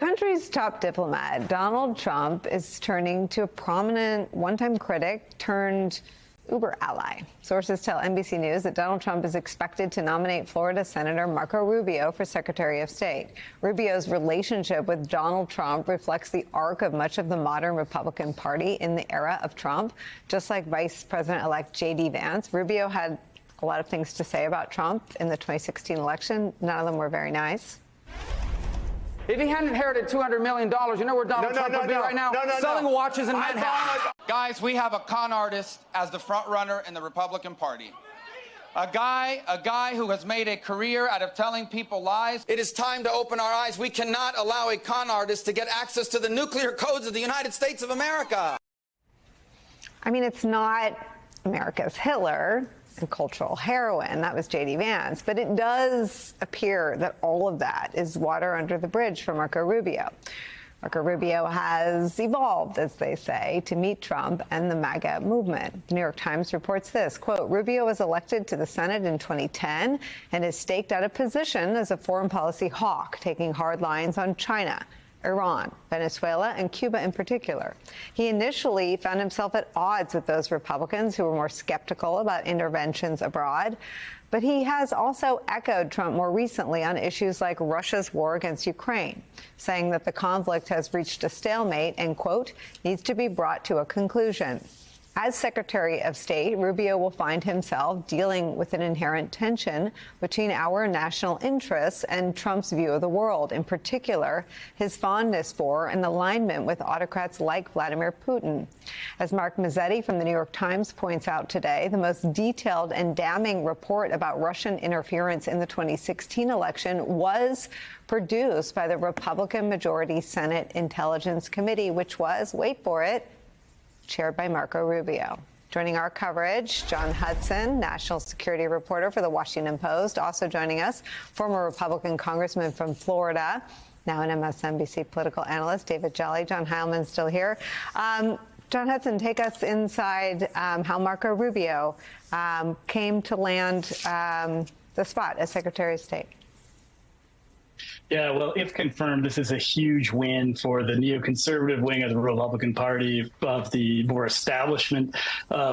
country's top diplomat, Donald Trump, is turning to a prominent one-time critic turned Uber ally. Sources tell NBC News that Donald Trump is expected to nominate Florida Senator Marco Rubio for Secretary of State. Rubio's relationship with Donald Trump reflects the arc of much of the modern Republican Party in the era of Trump. Just like Vice President-elect J.D. Vance, Rubio had a lot of things to say about Trump in the 2016 election. None of them were very nice. If he hadn't inherited $200 million, you know where Donald Trump would be right now? Selling watches in Manhattan. Guys, we have a con artist as the front runner in the Republican Party. A guy who has made a career out of telling people lies. It is time to open our eyes. We cannot allow a con artist to get access to the nuclear codes of the United States of America. I mean, it's not America's Hitler and cultural heroin. That was J.D. Vance. But it does appear that all of that is water under the bridge for Marco Rubio. Marco Rubio has evolved, as they say, to meet Trump and the MAGA movement. The New York Times reports this, quote, Rubio was elected to the Senate in 2010 and has staked out a position as a foreign policy hawk, taking hard lines on China, Iran, Venezuela, and Cuba in particular. He initially found himself at odds with those Republicans who were more skeptical about interventions abroad. But he has also echoed Trump more recently on issues like Russia's war against Ukraine, saying that the conflict has reached a stalemate and, quote, needs to be brought to a conclusion. As Secretary of State, Rubio will find himself dealing with an inherent tension between our national interests and Trump's view of the world, in particular, his fondness for and alignment with autocrats like Vladimir Putin. As Mark Mazzetti from the New York Times points out today, the most detailed and damning report about Russian interference in the 2016 election was produced by the Republican majority Senate Intelligence Committee, which was, wait for it, chaired by Marco Rubio. Joining our coverage, John Hudson, national security reporter for The Washington Post. Also joining us, former Republican congressman from Florida, now an MSNBC political analyst, David Jolly. John Heilman's still here. John Hudson, take us inside how Marco Rubio came to land the spot as Secretary of State. Yeah, well, if confirmed, this is a huge win for the neoconservative wing of the Republican Party, of the more establishment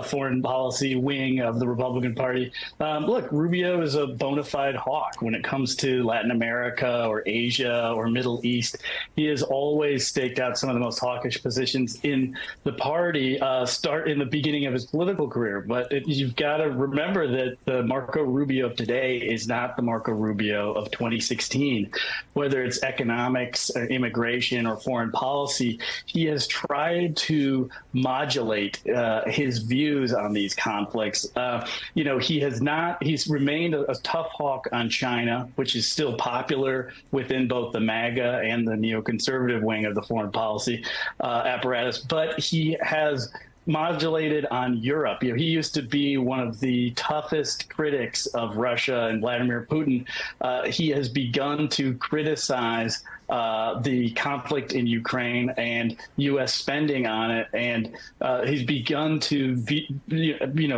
foreign policy wing of the Republican Party. Look, Rubio is a bona fide hawk when it comes to Latin America or Asia or Middle East. He has always staked out some of the most hawkish positions in the party, start in the beginning of his political career. But you've got to remember that the Marco Rubio of today is not the Marco Rubio of 2016. Whether it's economics, immigration, or foreign policy, he has tried to modulate his views on these conflicts. He's remained a tough hawk on China, which is still popular within both the MAGA and the neoconservative wing of the foreign policy apparatus, but he has modulated on Europe. He used to be one of the toughest critics of Russia and Vladimir Putin. He has begun to criticize the conflict in Ukraine and U.S. spending on it, and he's begun to,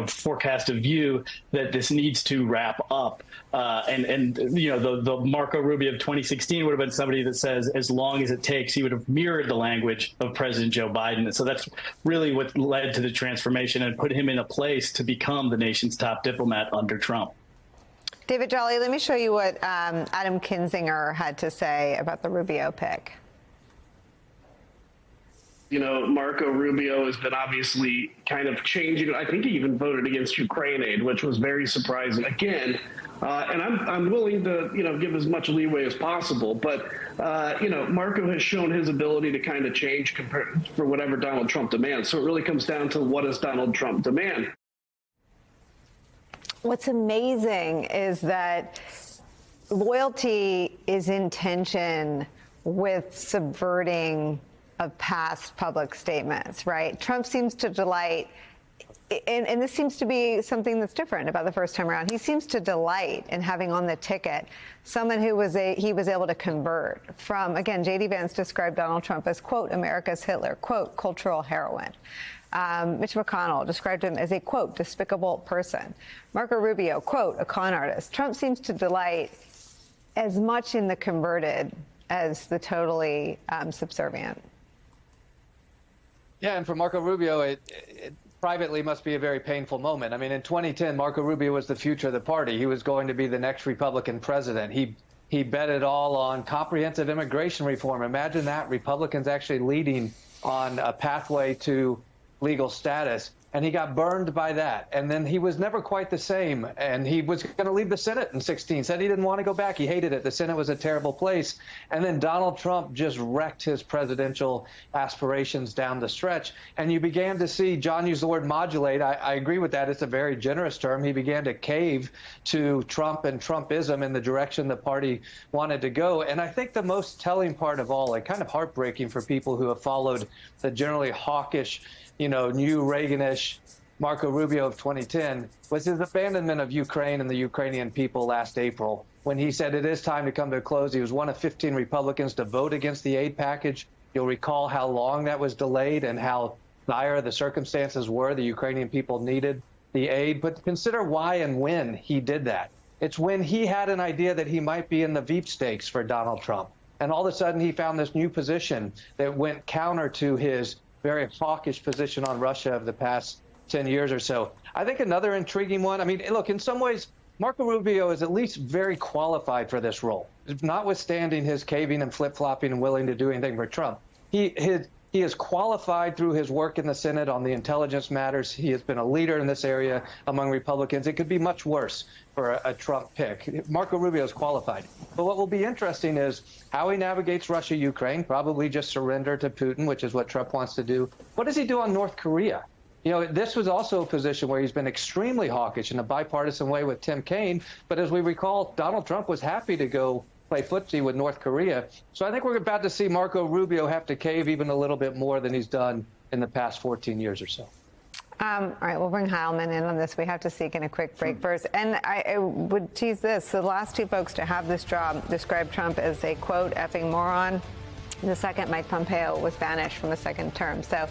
forecast a view that this needs to wrap up. The Marco Rubio of 2016 would have been somebody that says, as long as it takes, he would have mirrored the language of President Joe Biden. And so that's really what led to the transformation and put him in a place to become the nation's top diplomat under Trump. David Jolly, let me show you what Adam Kinzinger had to say about the Rubio pick. Marco Rubio has been obviously kind of changing. I think he even voted against Ukraine aid, which was very surprising. Again, and I'm willing to, give as much leeway as possible. But, Marco has shown his ability to kind of change for whatever Donald Trump demands. So it really comes down to what does Donald Trump demand? What's amazing is that loyalty is in tension with subverting of past public statements, right? Trump seems to delight, and this seems to be something that's different about the first time around. He seems to delight in having on the ticket someone who he was able to convert from, again, J.D. Vance described Donald Trump as, quote, America's Hitler, quote, cultural heroin. Mitch McConnell described him as a, quote, despicable person. Marco Rubio, quote, a con artist. Trump seems to delight as much in the converted as the totally subservient. Yeah, and for Marco Rubio, it privately must be a very painful moment. I mean, in 2010, Marco Rubio was the future of the party. He was going to be the next Republican president. He bet it all on comprehensive immigration reform. Imagine that, Republicans actually leading on a pathway to legal status. And he got burned by that. And then he was never quite the same. And he was going to leave the Senate in 2016, said he didn't want to go back. He hated it. The Senate was a terrible place. And then Donald Trump just wrecked his presidential aspirations down the stretch. And you began to see, John used the word modulate. I agree with that. It's a very generous term. He began to cave to Trump and Trumpism in the direction the party wanted to go. And I think the most telling part of all, and kind of heartbreaking for people who have followed the generally hawkish, new Reaganish Marco Rubio of 2010, was his abandonment of Ukraine and the Ukrainian people last April, when he said it is time to come to a close. He was one of 15 Republicans to vote against the aid package. You'll recall how long that was delayed and how dire the circumstances were. The Ukrainian people needed the aid. But consider why and when he did that. It's when he had an idea that he might be in the Veep stakes for Donald Trump. And all of a sudden he found this new position that went counter to his very hawkish position on Russia of the past 10 years or so. I think another intriguing one, I mean, look, in some ways, Marco Rubio is at least very qualified for this role, notwithstanding his caving and flip-flopping and willing to do anything for Trump. He is qualified through his work in the Senate on the intelligence matters. He has been a leader in this area among Republicans. It could be much worse for a Trump pick. Marco Rubio is qualified. But what will be interesting is how he navigates Russia-Ukraine, probably just surrender to Putin, which is what Trump wants to do. What does he do on North Korea? This was also a position where he's been extremely hawkish in a bipartisan way with Tim Kaine. But as we recall, Donald Trump was happy to go play footsie with North Korea. So I think we're about to see Marco Rubio have to cave even a little bit more than he's done in the past 14 years or so. All right, we'll bring Heilman in on this. We have to seek in a quick break first. And I would tease this. The last two folks to have this job described Trump as a, quote, effing moron. The second, Mike Pompeo, was banished from a second term. So